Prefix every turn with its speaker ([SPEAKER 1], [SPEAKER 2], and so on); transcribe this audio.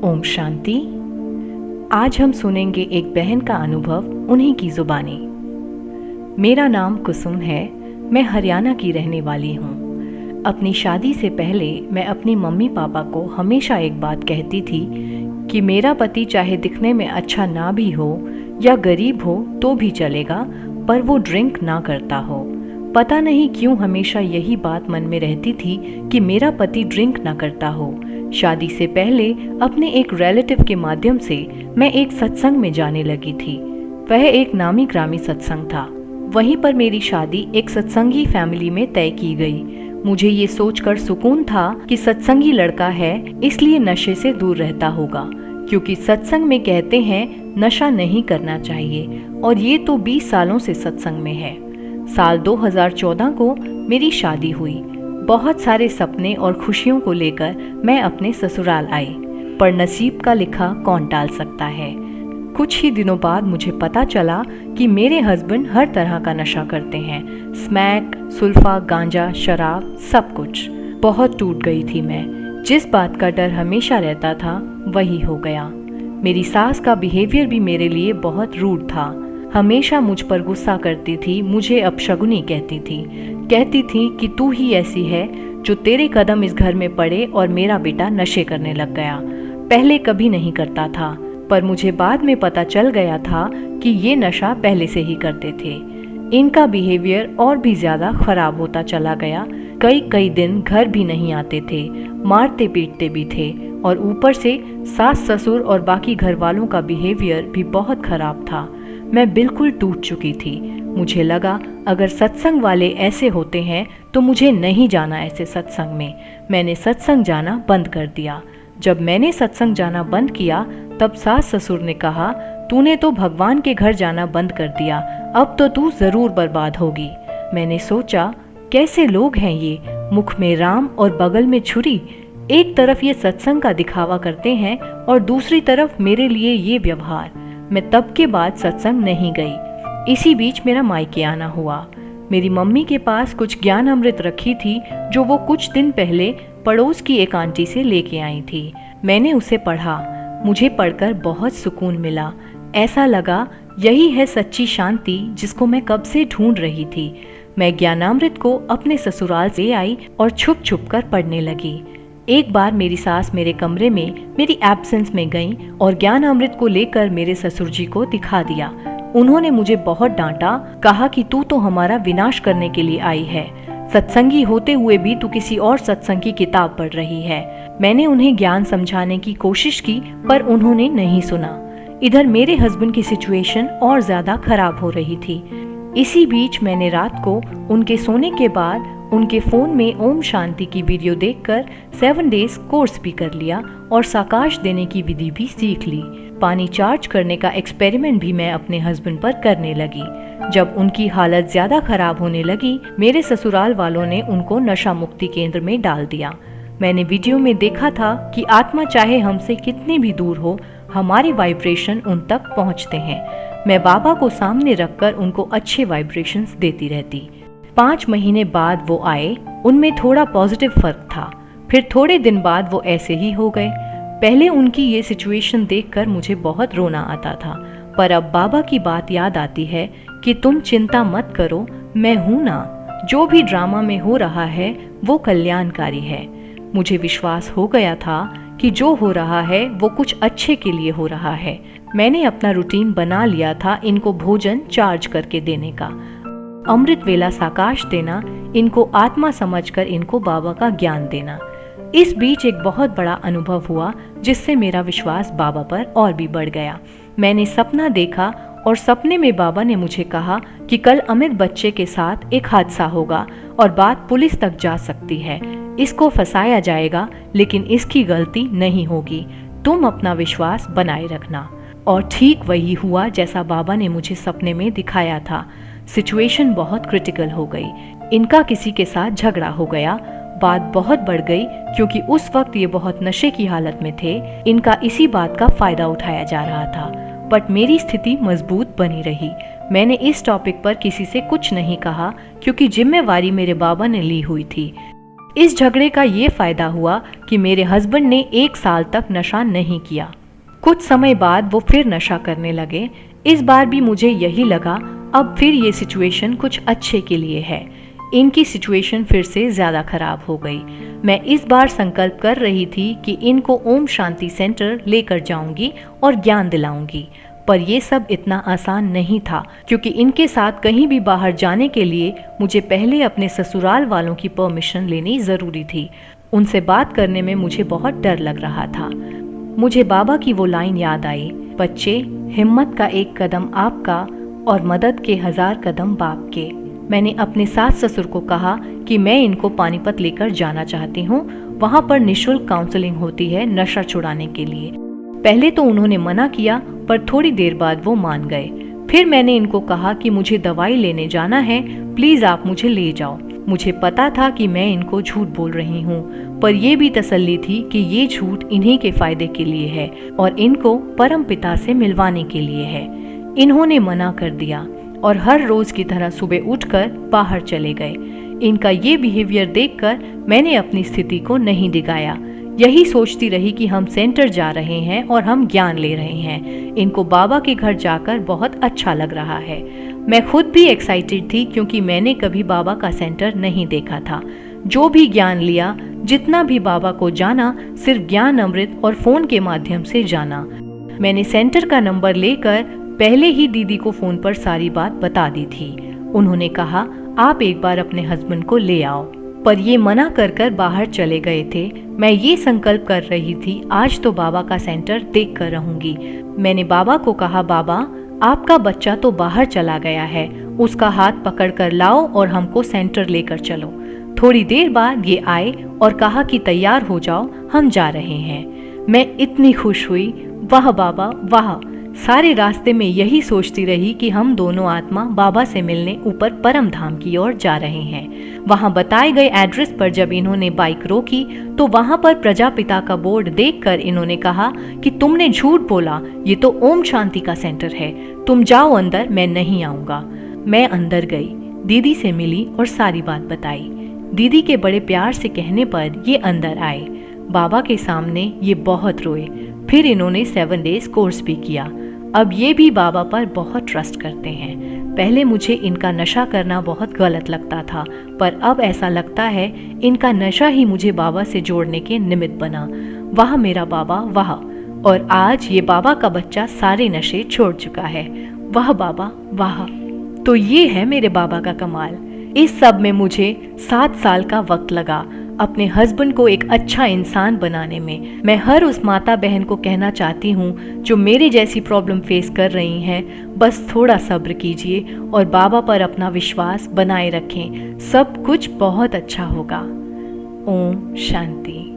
[SPEAKER 1] ओम शांति। आज हम सुनेंगे एक बहन का अनुभव उन्हीं की जुबानी। मेरा नाम कुसुम है। मैं हरियाणा की रहने वाली हूँ। अपनी शादी से पहले मैं अपनी मम्मी पापा को हमेशा एक बात कहती थी कि मेरा पति चाहे दिखने में अच्छा ना भी हो या गरीब हो तो भी चलेगा, पर वो ड्रिंक ना करता हो। पता नहीं क्यों हमेशा यही बात मन में रहती थी कि मेरा पति ड्रिंक ना करता हो। शादी से पहले अपने एक रिलेटिव के माध्यम से मैं एक सत्संग में जाने लगी थी। वह एक नामी ग्रामी सत्संग था। वहीं पर मेरी शादी एक सत्संगी फैमिली में तय की गई। मुझे ये सोचकर सुकून था कि सत्संगी लड़का है इसलिए नशे से दूर रहता होगा, क्योंकि सत्संग में कहते हैं नशा नहीं करना चाहिए, और ये तो 20 सालों से सत्संग में है। साल 2014 को मेरी शादी हुई। बहुत सारे सपने और खुशियों को लेकर मैं अपने ससुराल आई, पर नसीब का लिखा कौन टाल सकता है। कुछ ही दिनों बाद मुझे पता चला कि मेरे हस्बैंड हर तरह का नशा करते हैं। स्मैक, सुल्फा, गांजा, शराब, सब कुछ। बहुत टूट गई थी मैं। जिस बात का डर हमेशा रहता था वही हो गया। मेरी सास का बिहेवियर भी मेरे लिए बहुत रूड था। हमेशा मुझ पर गुस्सा करती थी, मुझे अपशगुनी कहती थी कि तू ही ऐसी है जो तेरे कदम इस घर में पड़े और मेरा बेटा नशे करने लग गया। पहले कभी नहीं करता था, पर मुझे बाद में पता चल गया था कि ये नशा पहले से ही करते थे। इनका बिहेवियर और भी ज्यादा खराब होता चला गया। कई दिन घर भी नहीं आते थे, मारते पीटते भी थे, और ऊपर से सास ससुर और बाकी घर वालों का बिहेवियर भी बहुत खराब था। मैं बिल्कुल टूट चुकी थी। मुझे लगा अगर सत्संग वाले ऐसे होते हैं तो मुझे नहीं जाना ऐसे सत्संग में। मैंने सत्संग जाना बंद कर दिया। जब मैंने सत्संग जाना बंद किया तब सास ससुर ने कहा, तूने तो भगवान के घर जाना बंद कर दिया, अब तो तू जरूर बर्बाद होगी। मैंने सोचा कैसे लोग हैं ये, मुख में राम और बगल में छुरी। एक तरफ ये सत्संग का दिखावा करते हैं और दूसरी तरफ मेरे लिए ये व्यवहार। मैं तब के बाद सत्संग नहीं गई। इसी बीच मेरा मायके आना हुआ। मेरी मम्मी के पास कुछ ज्ञान अमृत रखी थी जो वो कुछ दिन पहले पड़ोस की एक आंटी से लेके आई थी। मैंने उसे पढ़ा। मुझे पढ़कर बहुत सुकून मिला। ऐसा लगा यही है सच्ची शांति जिसको मैं कब से ढूंढ रही थी। मैं ज्ञानामृत को अपने ससुराल से आई और छुप छुप कर पढ़ने लगी। एक बार मेरी सास मेरे कमरे में मेरी एब्सेंस में गईं और ज्ञान अमृत को लेकर मेरे ससुर जी को दिखा दिया। उन्होंने मुझे बहुत डांटा, कहा कि तू तो हमारा विनाश करने के लिए आई है। सत्संगी होते हुए भी तू किसी और सत्संग की किताब पढ़ रही है। मैंने उन्हें ज्ञान समझाने की कोशिश की, पर उन्होंने नहीं सुना। इधर मेरे हस्बैंड की सिचुएशन और ज्यादा खराब हो रही थी। इसी बीच मैंने रात को उनके सोने के बाद उनके फोन में ओम शांति की वीडियो देखकर 7 डेज कोर्स भी कर लिया और साकाश देने की विधि भी सीख ली। पानी चार्ज करने का एक्सपेरिमेंट भी मैं अपने हस्बैंड पर करने लगी। जब उनकी हालत ज्यादा खराब होने लगी, मेरे ससुराल वालों ने उनको नशा मुक्ति केंद्र में डाल दिया। मैंने वीडियो में देखा था कि आत्मा चाहे हमसे कितनी भी दूर हो, हमारे वाइब्रेशन उन तक पहुंचते हैं। मैं बाबा को सामने रखकर उनको अच्छे वाइब्रेशंस देती रहती। 5 महीने बाद वो आए। उनमें थोड़ा पॉजिटिव फर्क था। फिर थोड़े दिन बाद वो ऐसे ही हो गए। पहले उनकी ये सिचुएशन देखकर मुझे बहुत रोना आता था, पर अब बाबा की बात याद आती है कि तुम चिंता मत करो, मैं हूं ना। जो भी ड्रामा में हो रहा है वो कल्याणकारी है। मुझे विश्वास हो गया था कि जो हो रहा है वो कुछ अच्छे के लिए हो रहा है। मैंने अपना रूटीन बना लिया था इनको भोजन चार्ज करके देने का, अमृत वेला साकाश देना, इनको आत्मा समझकर इनको बाबा का ज्ञान देना। इस बीच एक बहुत बड़ा अनुभव हुआ जिससे मेरा विश्वास बाबा पर और भी बढ़ गया। मैंने सपना देखा और सपने में बाबा ने मुझे कहा कि कल अमित बच्चे के साथ एक हादसा होगा और बात पुलिस तक जा सकती है। इसको फंसाया जाएगा, लेकिन इसकी गलती नहीं होगी। तुम अपना विश्वास बनाए रखना। और ठीक वही हुआ जैसा बाबा ने मुझे सपने में दिखाया था। सिचुएशन बहुत क्रिटिकल हो गई। इनका किसी के साथ झगड़ा हो गया। बात बहुत बढ़ गई क्योंकि उस वक्त ये बहुत नशे की हालत में थे। इनका इसी बात का फायदा उठाया जा रहा था, बट मेरी स्थिति मजबूत बनी रही। मैंने इस टॉपिक पर किसी से कुछ नहीं कहा क्योंकि जिम्मेवारी मेरे बाबा ने ली हुई थी। इस झगड़े का ये फायदा हुआ कि मेरे हस्बैंड ने 1 साल तक नशा नहीं किया। कुछ समय बाद वो फिर नशा करने लगे। इस बार भी मुझे यही लगा अब फिर ये सिचुएशन कुछ अच्छे के लिए है। इनकी सिचुएशन फिर से ज़्यादा खराब हो गई। मैं इस बार संकल्प कर रही थी कि इनको ओम शांति सेंटर लेकर जाऊंगी और ज्ञान दिलाऊंगी, पर यह सब इतना आसान नहीं था क्योंकि इनके साथ कहीं भी बाहर जाने के लिए मुझे पहले अपने ससुराल वालों की परमिशन लेनी ज़रूरी थी। उनसे बात करने में मुझे बहुत डर लग रहा था। मुझे बाबा की वो लाइन याद आई, बच्चे, हिम्मत का 1 कदम आपका और मदद के 1000 कदम बाप के। मैंने अपने सास ससुर को कहा कि मैं इनको पानीपत लेकर जाना चाहती हूँ। वहाँ पर निःशुल्क काउंसलिंग होती है नशा छुड़ाने के लिए। पहले तो उन्होंने मना किया, पर थोड़ी देर बाद वो मान गए। फिर मैंने इनको कहा कि मुझे दवाई लेने जाना है, प्लीज़ आप मुझे ले जाओ। मुझे पता था कि मैं इनको झूठ बोल रही हूँ, पर यह भी तसल्ली थी कि ये झूठ इन्हीं के फायदे के लिए है और इनको परम पिता से मिलवाने के लिए है। इन्होंने मना कर दिया और हर रोज की तरह सुबह उठकर बाहर चले गए। इनका ये बिहेवियर देखकर मैंने अपनी स्थिति को नहीं डिगाया। यही सोचती रही कि हम सेंटर जा रहे हैं और हम ज्ञान ले रहे हैं। इनको बाबा के घर जाकर बहुत अच्छा लग रहा है। मैं खुद भी एक्साइटेड थी क्योंकि मैंने कभी बाबा का सेंटर नहीं देखा था। जो भी ज्ञान लिया, जितना भी बाबा को जाना, सिर्फ ज्ञान अमृत और फोन के माध्यम से जाना। मैंने सेंटर का नंबर लेकर पहले ही दीदी को फोन पर सारी बात बता दी थी। उन्होंने कहा, आप एक बार अपने हस्बैंड को ले आओ, पर ये मना कर बाहर चले गए थे। मैं ये संकल्प कर रही थी, आज तो बाबा का सेंटर देख कर रहूंगी। मैंने बाबा को कहा, बाबा आपका बच्चा तो बाहर चला गया है, उसका हाथ पकड़ कर लाओ और हमको सेंटर लेकर चलो। थोड़ी देर बाद ये आए और कहा कि तैयार हो जाओ, हम जा रहे हैं। मैं इतनी खुश हुई, वाह बाबा वाह। सारे रास्ते में यही सोचती रही कि हम दोनों आत्मा बाबा से मिलने ऊपर परम धाम की ओर जा रहे हैं। वहां बताए गए एड्रेस पर जब इन्होंने बाइक रोकी तो वहां पर प्रजापिता का बोर्ड देखकर इन्होंने कहा कि तुमने झूठ बोला, ये तो ओम शांति का सेंटर है, तुम जाओ अंदर, मैं नहीं आऊंगा। मैं अंदर गई, दीदी से मिली और सारी बात बताई। दीदी के बड़े प्यार से कहने पर ये अंदर आए। बाबा के सामने ये बहुत रोए। फिर इन्होंने 7 डेज कोर्स भी किया। अब ये भी बाबा पर बहुत ट्रस्ट करते हैं। पहले मुझे इनका नशा करना बहुत गलत लगता था, पर अब ऐसा लगता है इनका नशा ही मुझे बाबा से जोड़ने के निमित्त बना। वाह मेरा बाबा वाह। और आज ये बाबा का बच्चा सारे नशे छोड़ चुका है। वाह बाबा वाह। तो ये है मेरे बाबा का कमाल। इस सब में मुझे 7 साल का वक्त लगा अपने हस्बैंड को एक अच्छा इंसान बनाने में। मैं हर उस माता बहन को कहना चाहती हूँ जो मेरे जैसी प्रॉब्लम फेस कर रही हैं, बस थोड़ा सब्र कीजिए और बाबा पर अपना विश्वास बनाए रखें। सब कुछ बहुत अच्छा होगा। ओम शांति।